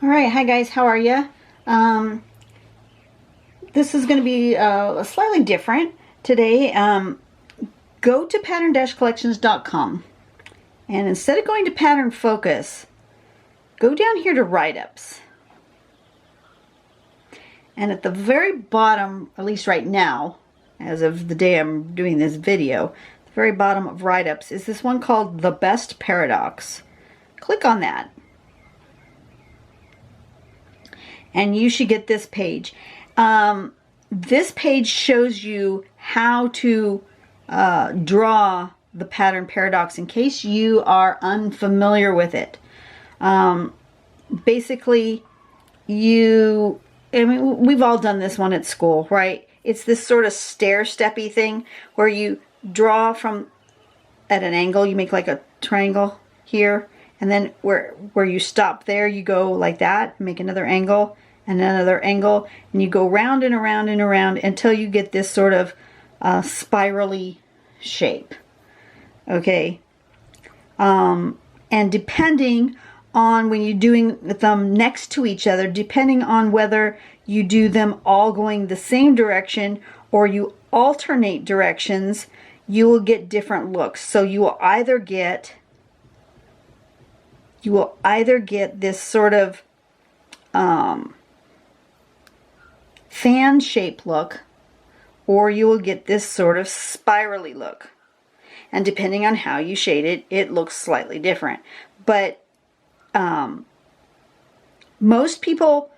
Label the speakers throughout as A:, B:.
A: All right, hi guys, how are you? This is going to be slightly different today. Go to pattern-collections.com and instead of going to Pattern Focus, go down here to Write-Ups. And at the very bottom, at least right now, as of the day I'm doing this video, the very bottom of Write-Ups is this one called The Best Paradox. Click on that. And you should get this page. This page shows you how to draw the pattern paradox in case you are unfamiliar with it. Basically, we've all done this one at school, right? It's this sort of stair-steppy thing where you draw from at an angle. You make like a triangle here, and then where you stop there, you go like that, make another angle and another angle, and you go round and around and around until you get this sort of spirally shape. Okay, and depending on when you're doing them next to each other, depending on whether you do them all going the same direction or you alternate directions, you will get different looks. So you will either get this sort of fan shape look, or you will get this sort of spirally look. And depending on how you shade it, it looks slightly different. But most people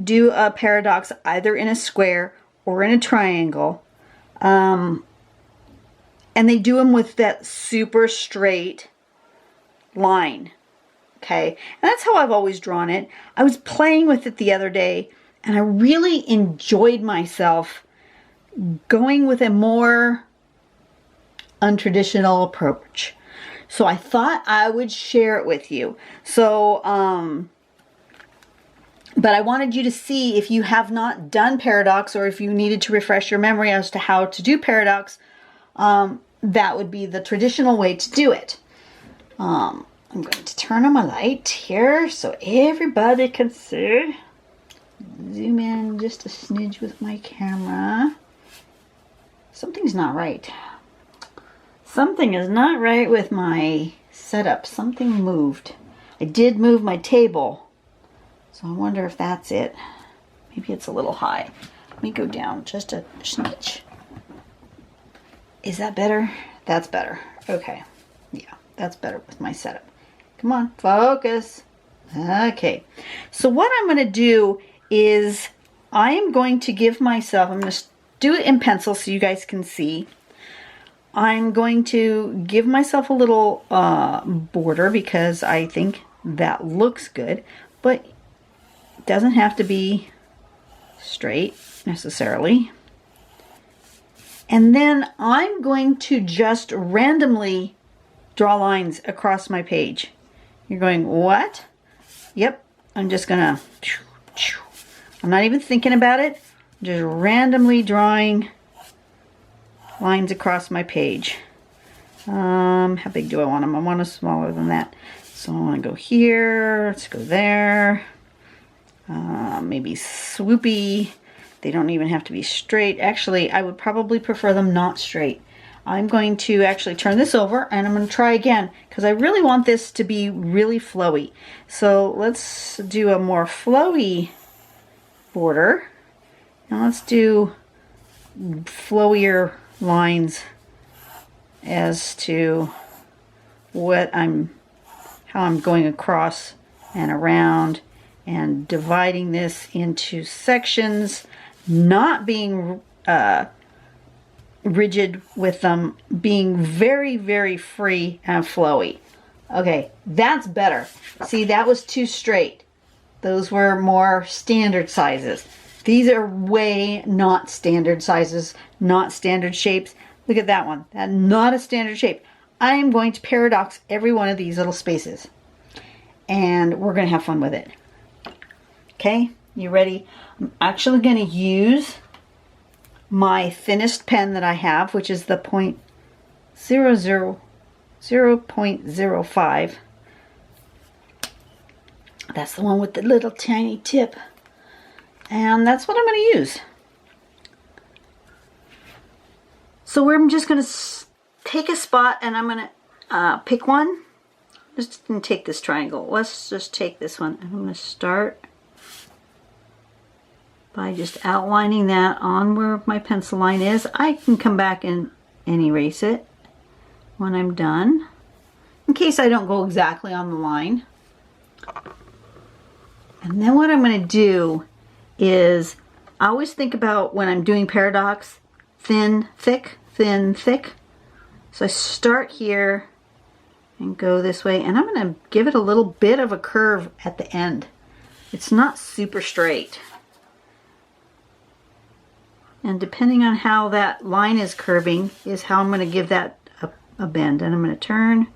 A: do a paradox either in a square or in a triangle. And they do them with that super straight line. Okay, and that's how I've always drawn it. I was playing with it the other day, and I really enjoyed myself going with a more untraditional approach. So I thought I would share it with you. So, but I wanted you to see, if you have not done paradox, or if you needed to refresh your memory as to how to do paradox, that would be the traditional way to do it. I'm going to turn on my light here so everybody can see. Zoom in just a smidge with my camera. Something's not right. Something is not right with my setup. Something moved. I did move my table, so I wonder if that's it. Maybe it's a little high. Let me go down just a smidge. Is that better? That's better. Okay. Yeah, that's better with my setup. Come on, focus. Okay. So what I'm going to do is I am going to give myself, I'm going to do it in pencil so you guys can see. I'm going to give myself a little border because I think that looks good, but it doesn't have to be straight necessarily. And then I'm going to just randomly draw lines across my page. You're going, what? Yep, I'm just gonna, I'm not even thinking about it, I'm just randomly drawing lines across my page. How big do I want them? I want them smaller than that. So I want to go here, let's go there. Maybe swoopy. They don't even have to be straight. Actually, I would probably prefer them not straight. I'm going to actually turn this over and I'm going to try again because I really want this to be really flowy. So let's do a more flowy border. Now let's do flowier lines as to how I'm going across and around and dividing this into sections, not being rigid with them, being very, very free and flowy. Okay, that's better. See, that was too straight. Those were more standard sizes. These are way not standard sizes, not standard shapes. Look at that one. That's not a standard shape. I am going to paradox every one of these little spaces. And we're going to have fun with it. Okay, you ready? I'm actually going to use my thinnest pen that I have, which is the 0.05. That's the one with the little tiny tip. And that's what I'm going to use. So we're just going to take a spot and I'm going to pick one. Just going to take this triangle. Let's just take this one. I'm going to start by just outlining that on where my pencil line is. I can come back and erase it when I'm done, in case I don't go exactly on the line. And then what I'm going to do is, I always think about when I'm doing paradox, thin, thick, thin, thick. So I start here and go this way, and I'm going to give it a little bit of a curve at the end. It's not super straight. And depending on how that line is curving is how I'm going to give that a bend. And I'm going to turn,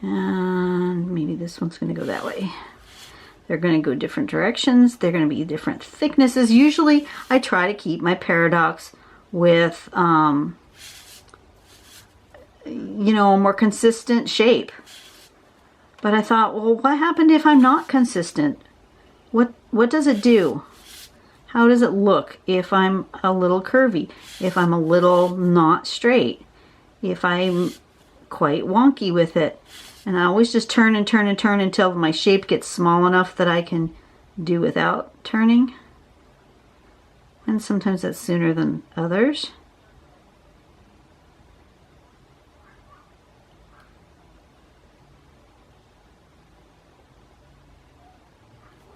A: and maybe this one's going to go that way. They're going to go different directions. They're going to be different thicknesses. Usually I try to keep my paradox with, you know, a more consistent shape. But I thought, well, what happened if I'm not consistent? What does it do? How does it look if I'm a little curvy? If I'm a little not straight? If I'm quite wonky with it? And I always just turn and turn and turn until my shape gets small enough that I can do without turning. And sometimes that's sooner than others.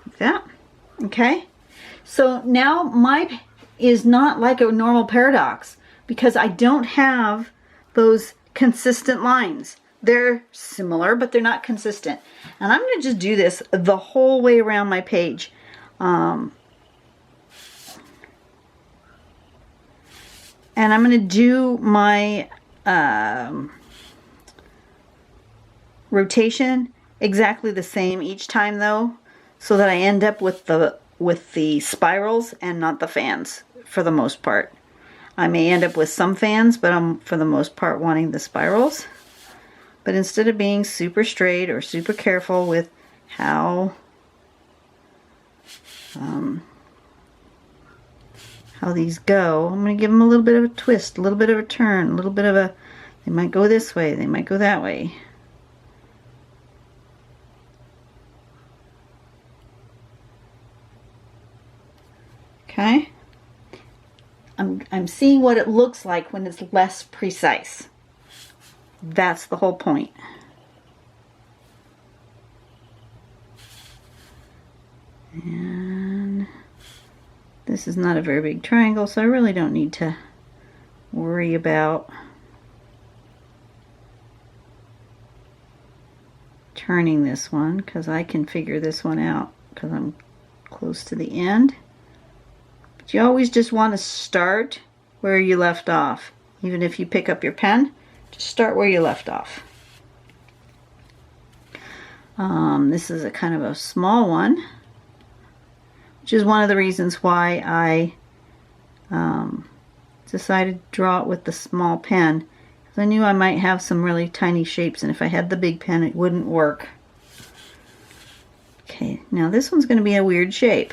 A: Like that. Okay. So now my is not like a normal paradox because I don't have those consistent lines. They're similar, but they're not consistent. And I'm going to just do this the whole way around my page. And I'm going to do my rotation exactly the same each time though, so that I end up with the spirals and not the fans for the most part. I may end up with some fans, but I'm for the most part wanting the spirals. But instead of being super straight or super careful with how these go, I'm going to give them a little bit of a twist, a little bit of a turn, a little bit of a, they might go this way, they might go that way. Okay? I'm seeing what it looks like when it's less precise. That's the whole point. And this is not a very big triangle, so I really don't need to worry about turning this one, because I can figure this one out because I'm close to the end. But you always just want to start where you left off. Even if you pick up your pen, just start where you left off. This is a kind of a small one, which is one of the reasons why I decided to draw it with the small pen, because I knew I might have some really tiny shapes, and if I had the big pen it wouldn't work. Okay, now this one's going to be a weird shape.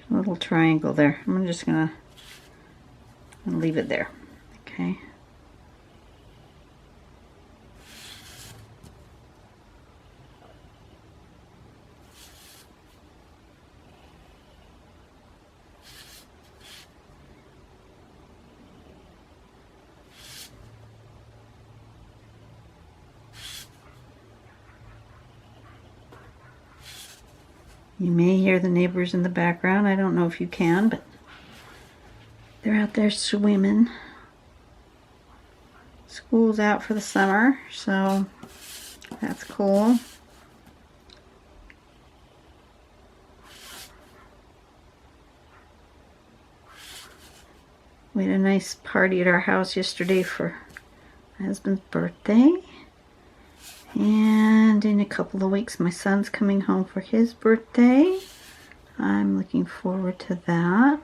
A: A little triangle there. I'm just going to leave it there. Okay. You may hear the neighbors in the background. I don't know if you can, but they're out there swimming. School's out for the summer, so that's cool. We had a nice party at our house yesterday for my husband's birthday. And in a couple of weeks my son's coming home for his birthday. I'm looking forward to that.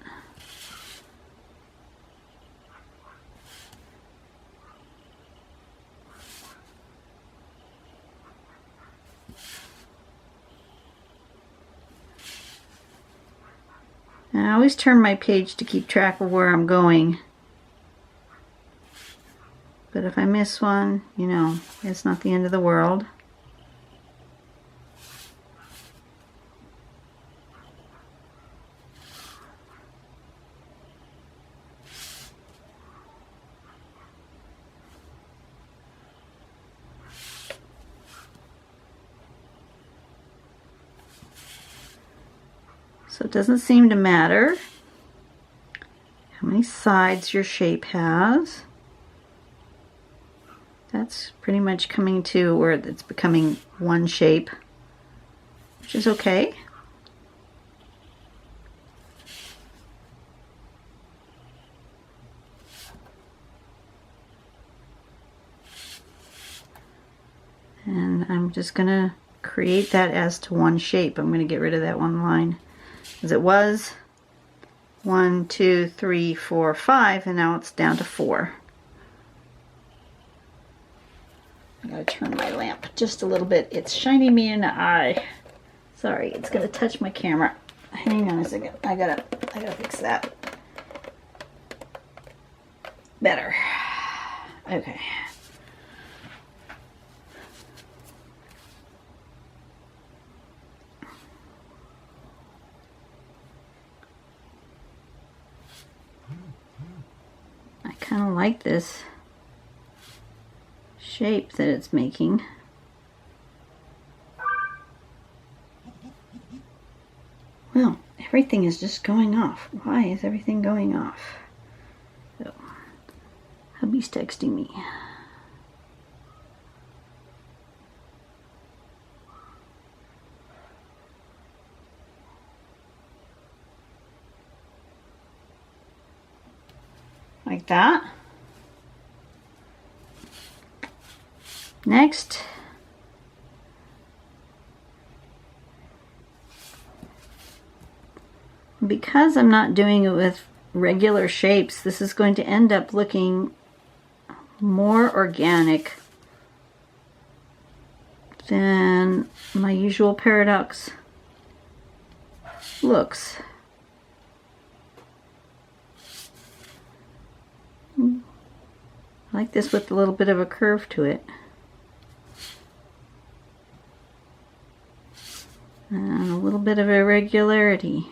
A: And I always turn my page to keep track of where I'm going. But if I miss one, you know, it's not the end of the world. So it doesn't seem to matter how many sides your shape has. That's pretty much coming to where it's becoming one shape, which is okay. And I'm just gonna create that as to one shape. I'm gonna get rid of that one line. As it was 1, 2, 3, 4, 5, and now it's down to 4. I gotta turn my lamp just a little bit. It's shining me in the eye. Sorry, it's gonna touch my camera. Hang on a second. I gotta fix that. Better. Okay. I kind of like this shape that it's making. Well, everything is just going off. Why is everything going off? Oh, hubby's texting me. Like that. Next, because I'm not doing it with regular shapes, this is going to end up looking more organic than my usual paradox looks. I like this with a little bit of a curve to it. And a little bit of irregularity.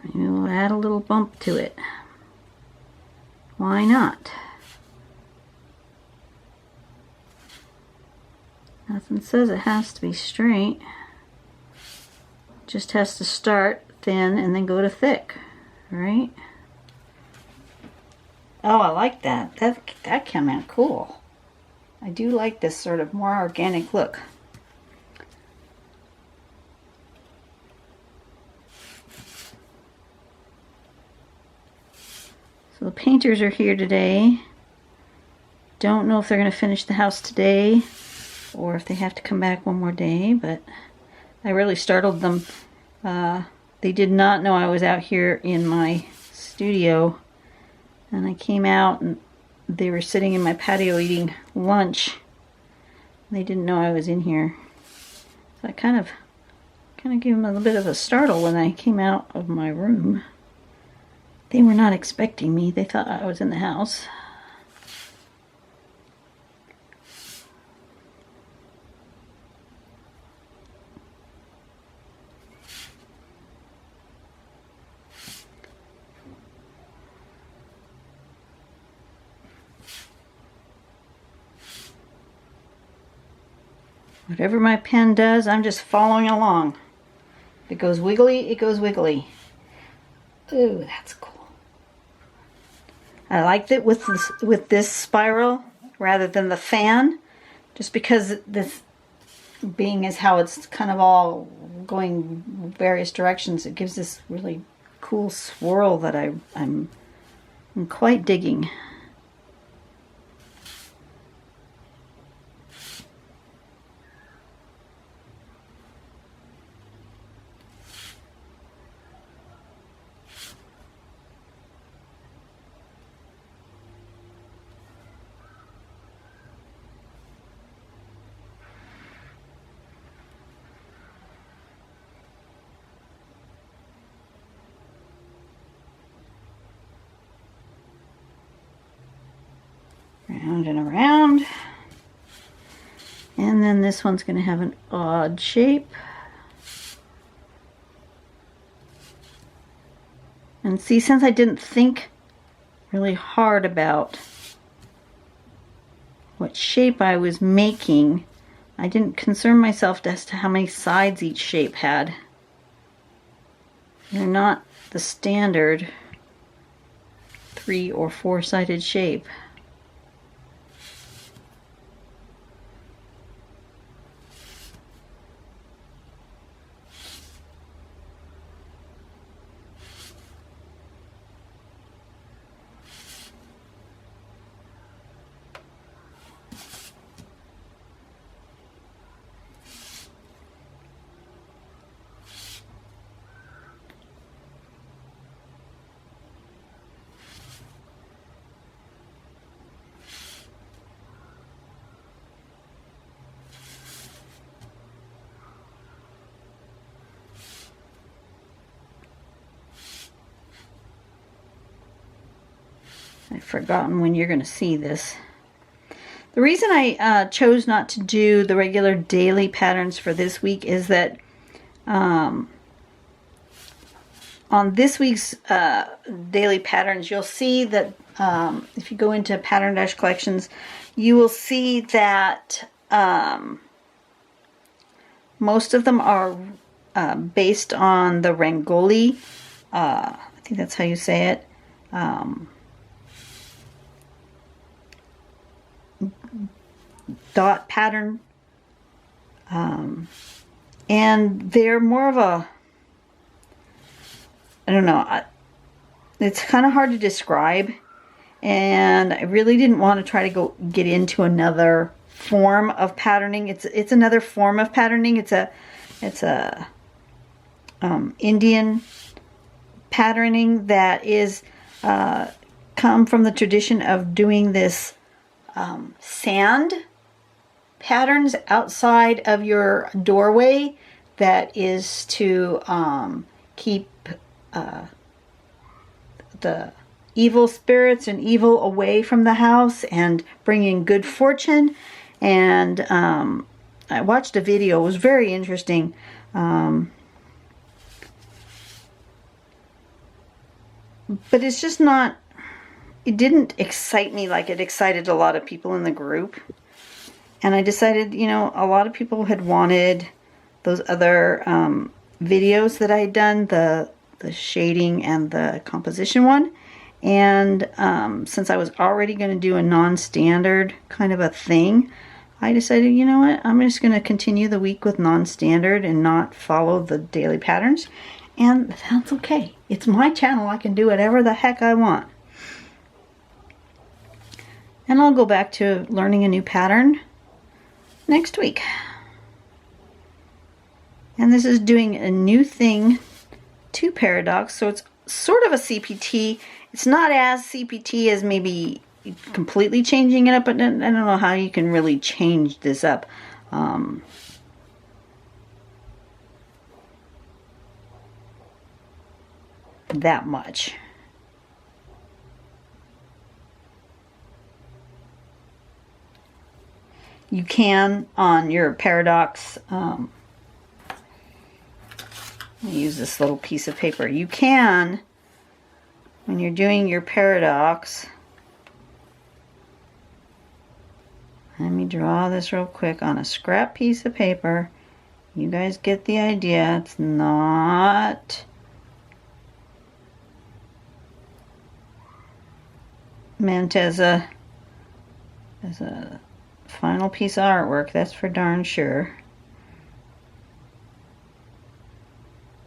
A: Maybe we'll add a little bump to it. Why not? Nothing says it has to be straight. It just has to start thin and then go to thick, right? Oh, I like that. That came out cool. I do like this sort of more organic look. So the painters are here today. Don't know if they're going to finish the house today or if they have to come back one more day, but I really startled them. They did not know I was out here in my studio. And I came out and they were sitting in my patio eating lunch. They didn't know I was in here. So I kind of gave them a little bit of a startle when I came out of my room. They were not expecting me. They thought I was in the house. Whatever my pen does, I'm just following along. If it goes wiggly, it goes wiggly. Ooh, that's cool. I liked it with this spiral rather than the fan, just because this being is how it's kind of all going various directions. It gives this really cool swirl that I'm quite digging. Round and around. And then this one's going to have an odd shape. And see, since I didn't think really hard about what shape I was making, I didn't concern myself as to how many sides each shape had. They're not the standard 3 or 4-sided shape. I've forgotten when you're going to see this. The reason I chose not to do the regular daily patterns for this week is that on this week's daily patterns, you'll see that if you go into Pattern Dash Collections, you will see that most of them are based on the Rangoli. I think that's how you say it. Dot pattern, and they're more of a, I don't know, it's kind of hard to describe, and I really didn't want to try to get into another form of patterning. It's another form of patterning. It's a Indian patterning that is come from the tradition of doing this sand patterns outside of your doorway that is to keep the evil spirits and evil away from the house and bring in good fortune. And I watched a video. It was very interesting. But it's just not, it didn't excite me like it excited a lot of people in the group. And I decided, you know, a lot of people had wanted those other videos that I had done, the shading and the composition one. And since I was already going to do a non-standard kind of a thing, I decided, you know what, I'm just going to continue the week with non-standard and not follow the daily patterns. And that's okay. It's my channel. I can do whatever the heck I want. And I'll go back to learning a new pattern next week. And this is doing a new thing to Paradox, so it's sort of a CPT. It's not as CPT as maybe completely changing it up, but I don't know how you can really change this up. That much. You can, on your Paradox, I'll use this little piece of paper. You can, when you're doing your Paradox, let me draw this real quick on a scrap piece of paper. You guys get the idea. It's not meant as a final piece of artwork, that's for darn sure.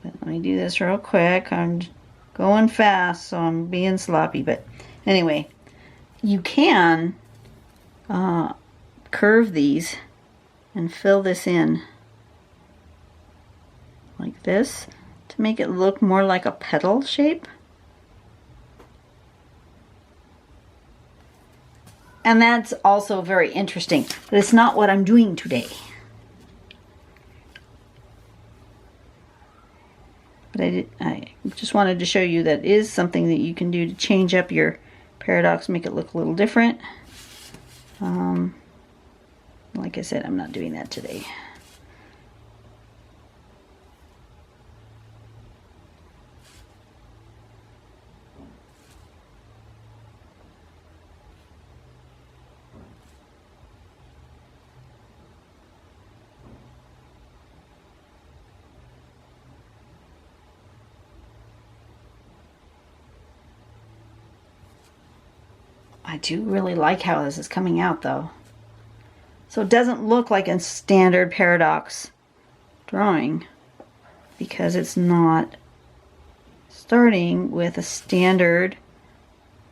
A: But let me do this real quick. I'm going fast, so I'm being sloppy. But anyway, you can curve these and fill this in like this to make it look more like a petal shape. And that's also very interesting, but it's not what I'm doing today. But I just wanted to show you that is something that you can do to change up your Paradox, make it look a little different. Like I said, I'm not doing that today. I do really like how this is coming out though. So it doesn't look like a standard paradox drawing because it's not starting with a standard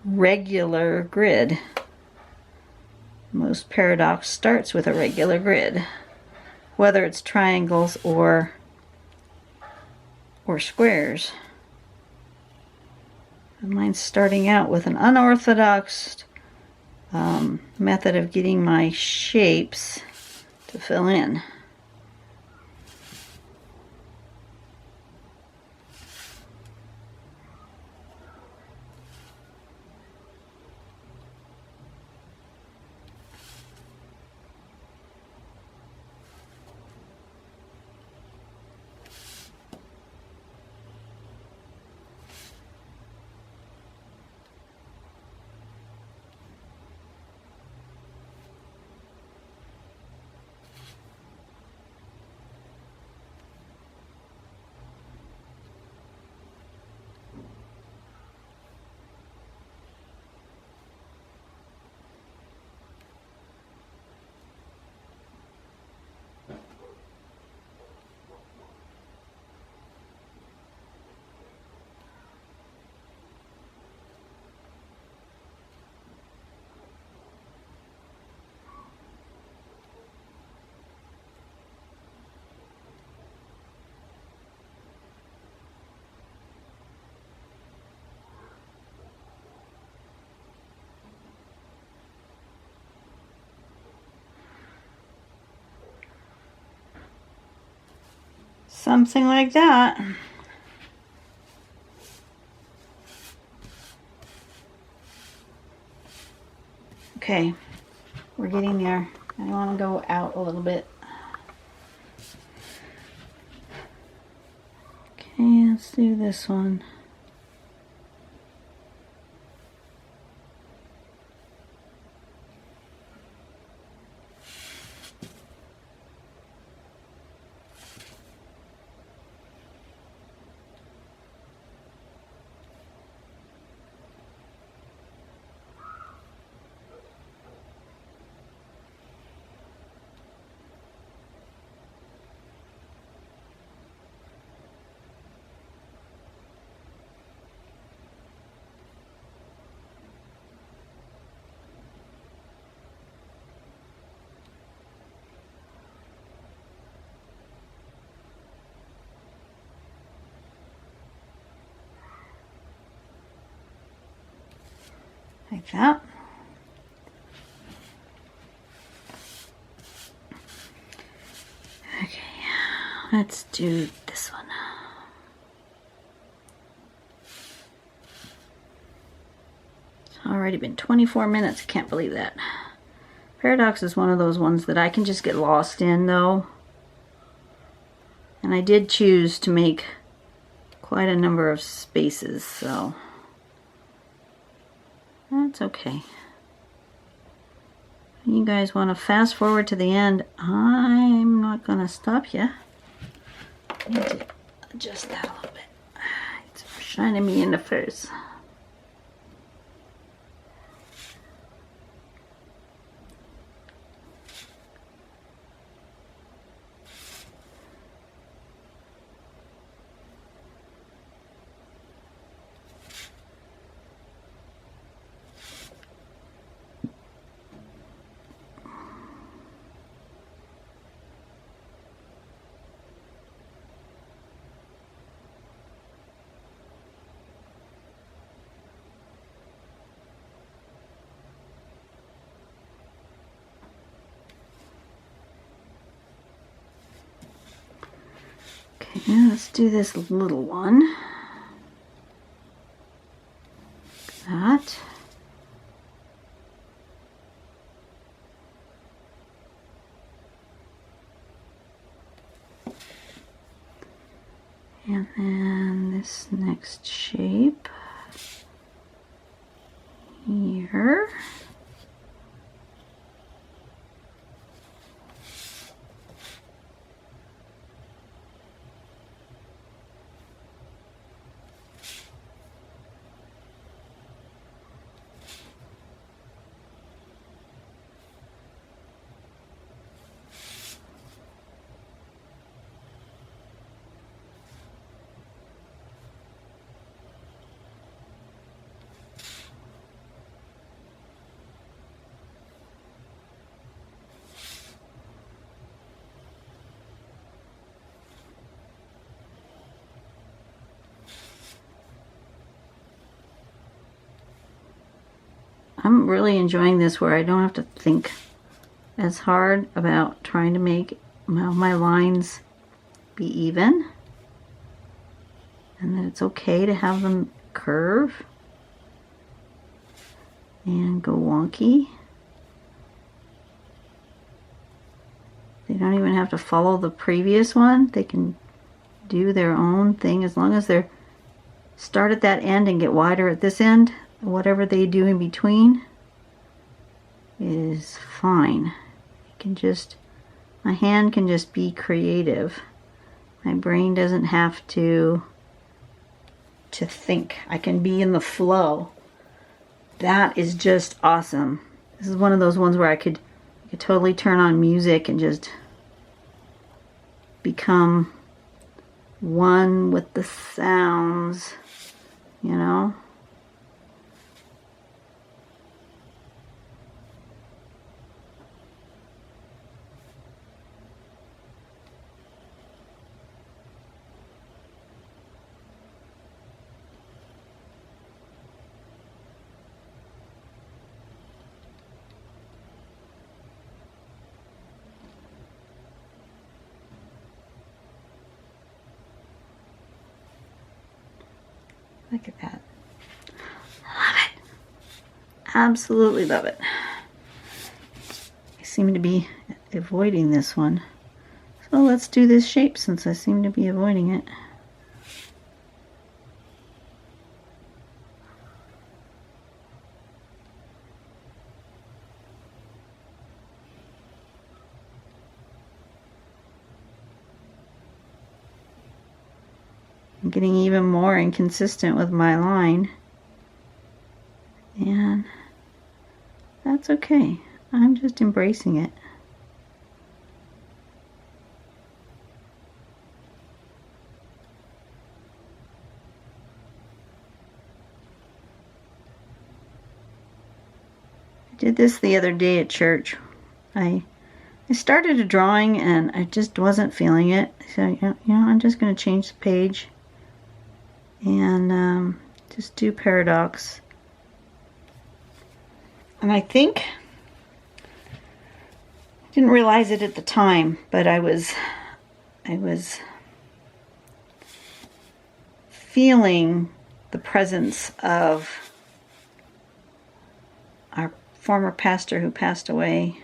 A: regular grid. Most paradox starts with a regular grid, whether it's triangles or squares. And mine's starting out with an unorthodox method of getting my shapes to fill in. Something like that. Okay, we're getting there. I want to go out a little bit. Okay, let's do this one. Like that. Okay, let's do this one. It's already been 24 minutes. I can't believe that. Paradox is one of those ones that I can just get lost in though. And I did choose to make quite a number of spaces, so that's okay. You guys want to fast forward to the end, I'm not going to stop you. I need to adjust that a little bit. It's shining me in the face. Okay, now let's do this little one. Like that. And then this next shape here. I'm really enjoying this where I don't have to think as hard about trying to make my lines be even, and that it's okay to have them curve and go wonky. They don't even have to follow the previous one. They can do their own thing as long as they're start at that end and get wider at this end. Whatever they do in between is fine. You can just, my hand can just be creative. My brain doesn't have to think. I can be in the flow. That is just awesome. This is one of those ones where I could totally turn on music and just become one with the sounds, you know? Look at that. Love it. Absolutely love it. I seem to be avoiding this one. So let's do this shape since I seem to be avoiding it. I'm getting even more inconsistent with my line, and that's okay. I'm just embracing it. I did this the other day at church. I started a drawing and I just wasn't feeling it, so you know, I'm just going to change the page and just do paradox. And I think, I didn't realize it at the time, but I was feeling the presence of our former pastor who passed away.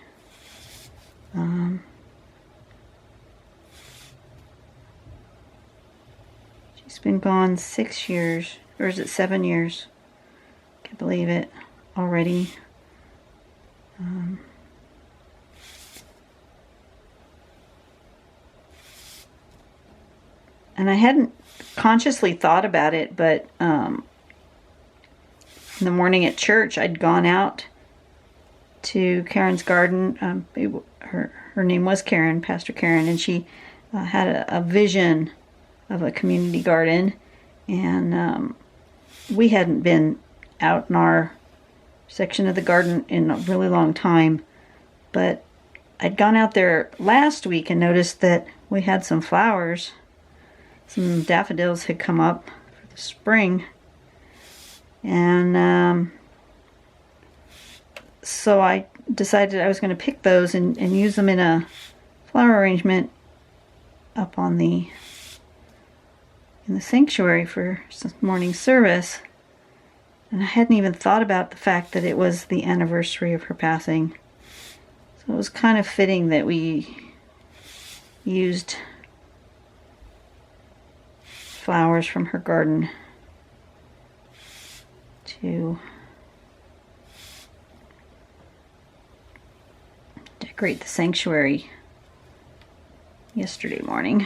A: She's been gone 6 years, or is it 7 years? Can't believe it already. And I hadn't consciously thought about it, but in the morning at church, I'd gone out to Karen's garden. Her name was Karen, Pastor Karen, and she had a vision of a community garden, and we hadn't been out in our section of the garden in a really long time, but I'd gone out there last week and noticed that we had some flowers. Some daffodils had come up for the spring, and so I decided I was going to pick those and use them in a flower arrangement up on in the sanctuary for morning service. And I hadn't even thought about the fact that it was the anniversary of her passing. So it was kind of fitting that we used flowers from her garden to decorate the sanctuary yesterday morning.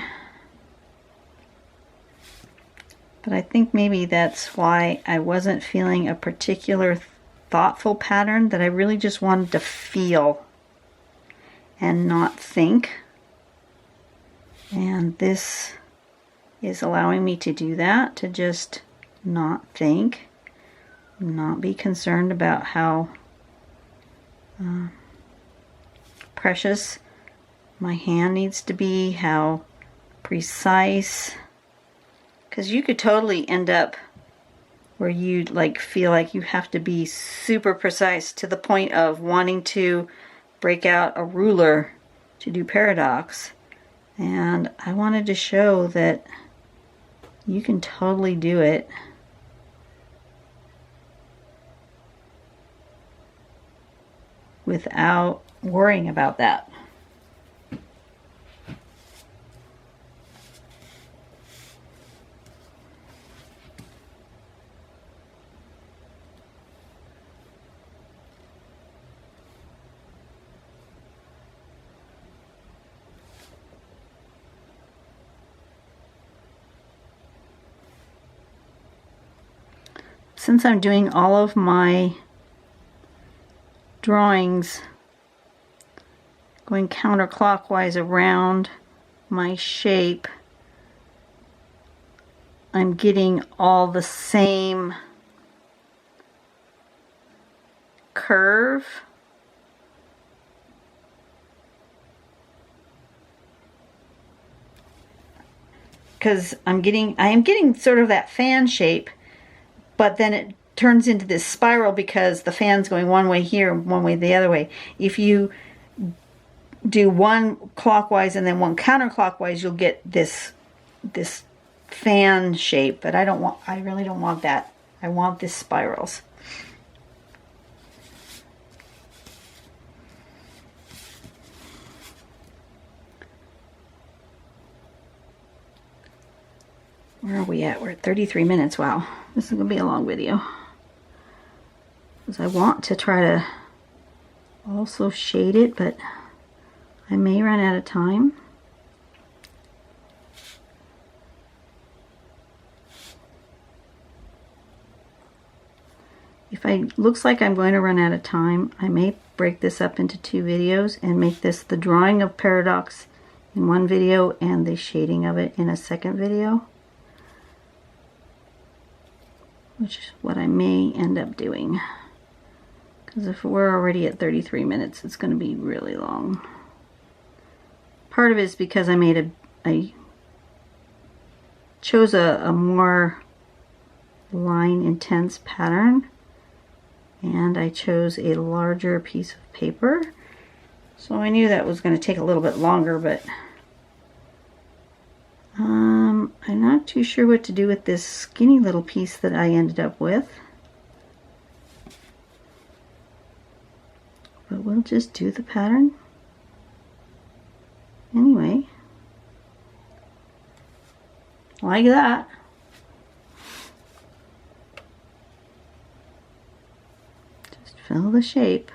A: But I think maybe that's why I wasn't feeling a particular thoughtful pattern, that I really just wanted to feel and not think. And this is allowing me to do that, to just not think, not be concerned about how precious my hand needs to be, how precise. Because you could totally end up where you like feel like you have to be super precise to the point of wanting to break out a ruler to do paradox. And I wanted to show that you can totally do it without worrying about that. Since I'm doing all of my drawings going counterclockwise around my shape, I'm getting all the same curve. Because I am getting sort of that fan shape, but then it turns into this spiral because the fan's going one way here and one way the other way. If you do one clockwise and then one counterclockwise, you'll get this fan shape, but I really don't want that. I want this spirals. Where are we at? We're at 33 minutes. Wow. This is going to be a long video. Because I want to try to also shade it, but I may run out of time. If it looks like I'm going to run out of time, I may break this up into 2 videos and make this the drawing of paradox in one video and the shading of it in a second video. Which is what I may end up doing. Because if we're already at 33 minutes, it's going to be really long. Part of it is because I chose a more line intense pattern, and I chose a larger piece of paper. So I knew that was going to take a little bit longer, but I'm not too sure what to do with this skinny little piece that I ended up with. But we'll just do the pattern anyway. Like that. Just fill the shape.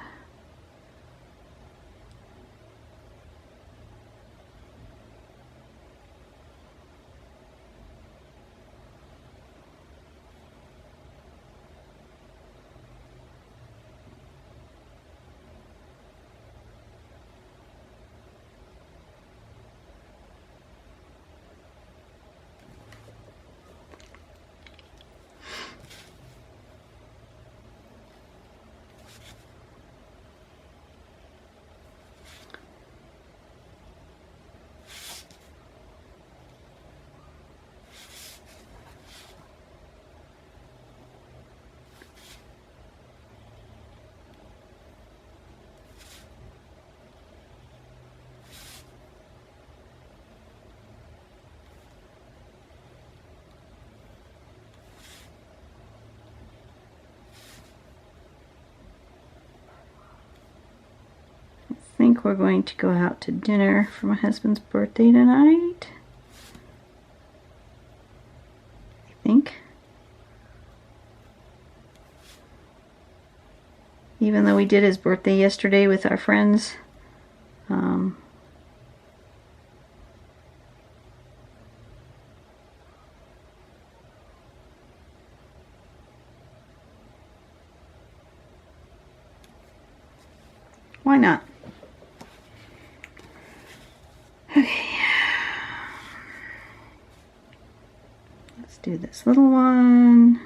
A: I think we're going to go out to dinner for my husband's birthday tonight. think. Even though we did his birthday yesterday with our friends. Why not? Okay. Let's do this little one.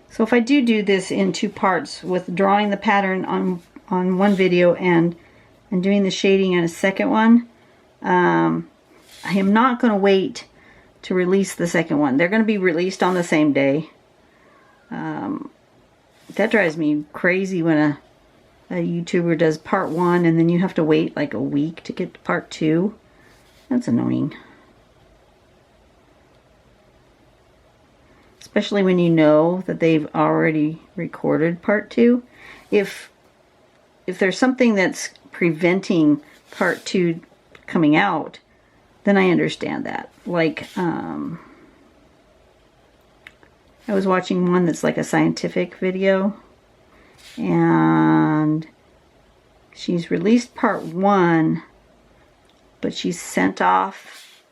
A: So if I do this in 2 parts, with drawing the pattern on one video and doing the shading on a second one, I am not going to wait to release the second one. They're going to be released on the same day. That drives me crazy when a YouTuber does part 1 and then you have to wait like a week to get to part 2. That's annoying. Especially when you know that they've already recorded part 2. If there's something that's preventing part 2 coming out, then I understand that. Like, I was watching one that's like a scientific video, and she's released part 1, but she's sent off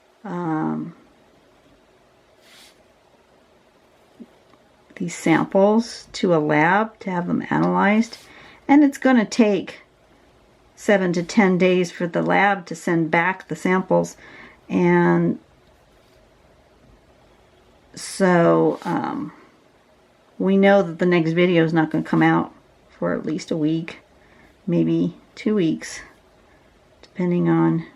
A: these samples to a lab to have them analyzed, and it's going to take 7 to 10 days for the lab to send back the samples. And so we know that the next video is not going to come out for at least a week, maybe 2 weeks, depending on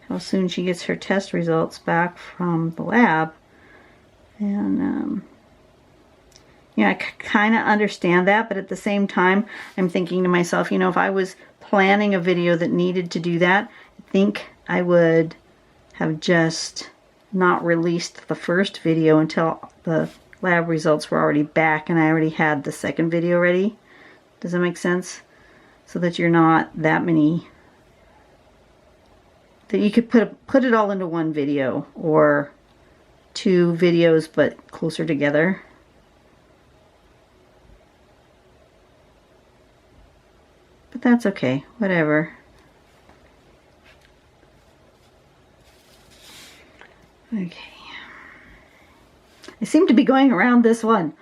A: how soon she gets her test results back from the lab. And you know, I kind of understand that, but at the same time, I'm thinking to myself, you know, if I was planning a video that needed to do that, I think I would have just not released the first video until the lab results were already back and I already had the second video ready. Does that make sense? So that you're not that many, that you could put it all into one video, or 2 videos but closer together. But that's okay, whatever. Okay. I seem to be going around this one.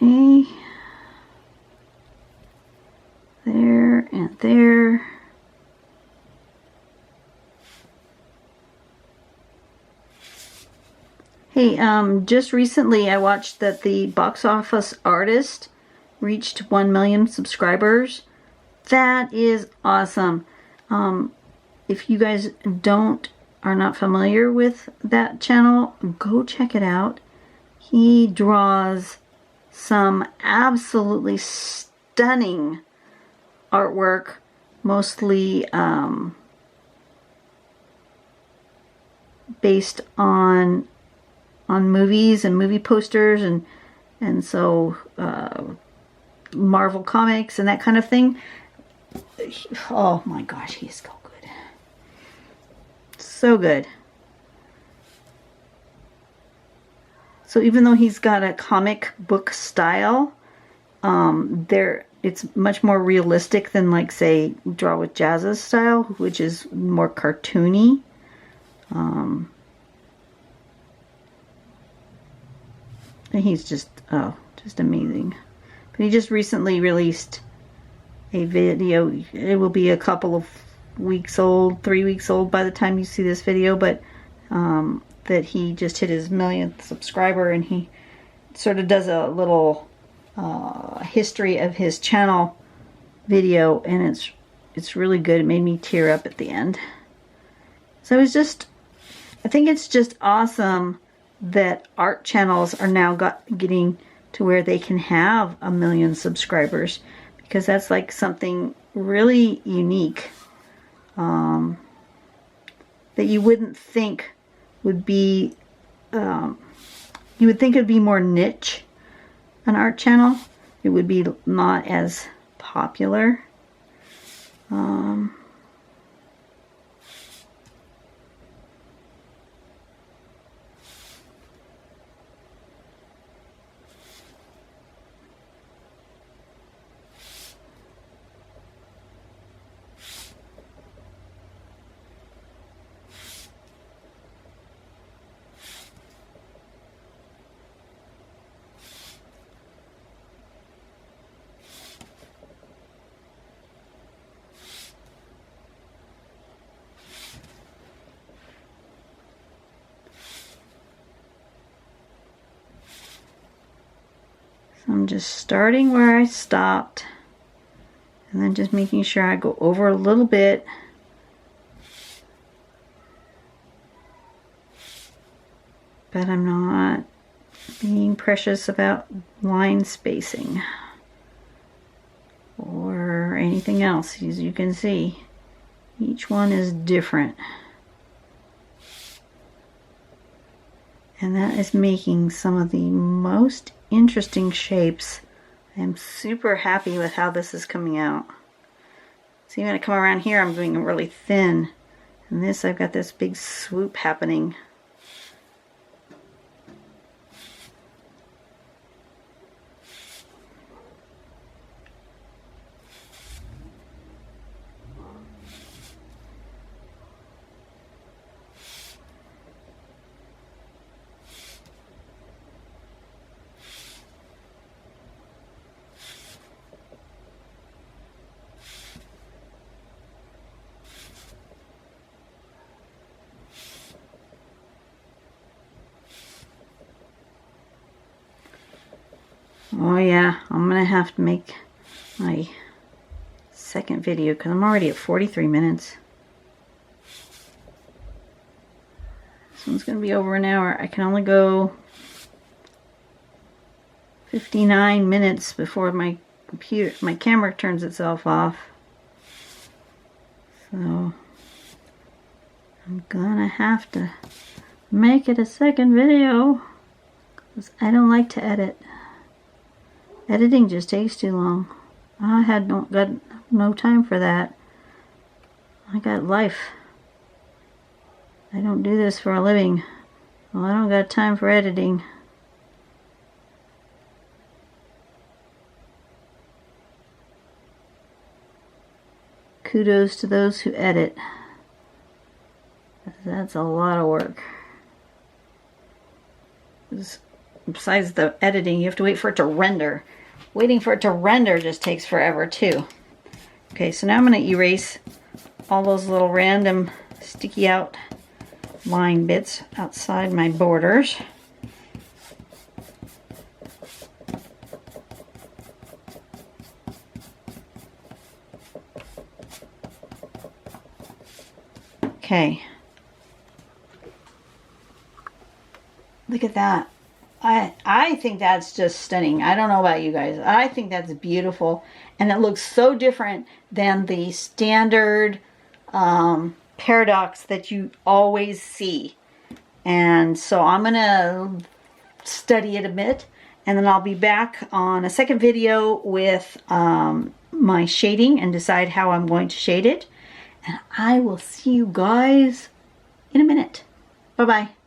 A: Okay. There and there. Hey, just recently I watched that the Boxofficeartist reached 1 million subscribers. That is awesome. If you guys are not familiar with that channel, go check it out. He draws some absolutely stunning artwork, mostly based on movies and movie posters, and so Marvel comics and that kind of thing. Oh my gosh, he is so good. So good. So even though he's got a comic book style, it's much more realistic than, like, say, Draw with Jazz's style, which is more cartoony. And he's just amazing. But he just recently released a video. It will be a couple of weeks old, 3 weeks old by the time you see this video, but that he just hit his 1,000,000th subscriber, and he sort of does a little history of his channel video, and it's really good. It made me tear up at the end. So I think it's just awesome that art channels are now getting to where they can have 1,000,000 subscribers, because that's like something really unique that you wouldn't think would be, you would think it would be more niche, an art channel. It would be not as popular. I'm just starting where I stopped, and then just making sure I go over a little bit. But I'm not being precious about line spacing or anything else. As you can see, each one is different. And that is making some of the most interesting shapes. I'm super happy with how this is coming out. See, when I come around here, I'm doing it really thin. And this, I've got this big swoop happening. Oh yeah, I'm gonna have to make my second video because I'm already at 43 minutes. This one's gonna be over an hour. I can only go 59 minutes before my camera turns itself off. So I'm gonna have to make it a second video because I don't like to edit. Editing just takes too long. I got no time for that. I got life. I don't do this for a living. Well, I don't got time for editing. Kudos to those who edit. That's a lot of work. Besides the editing, you have to wait for it to render. Waiting for it to render just takes forever too. Okay, so now I'm going to erase all those little random sticky out line bits outside my borders. Okay. Look at that. I think that's just stunning. I don't know about you guys. I think that's beautiful. And it looks so different than the standard paradox that you always see. And so I'm going to study it a bit. And then I'll be back on a second video with my shading and decide how I'm going to shade it. And I will see you guys in a minute. Bye-bye.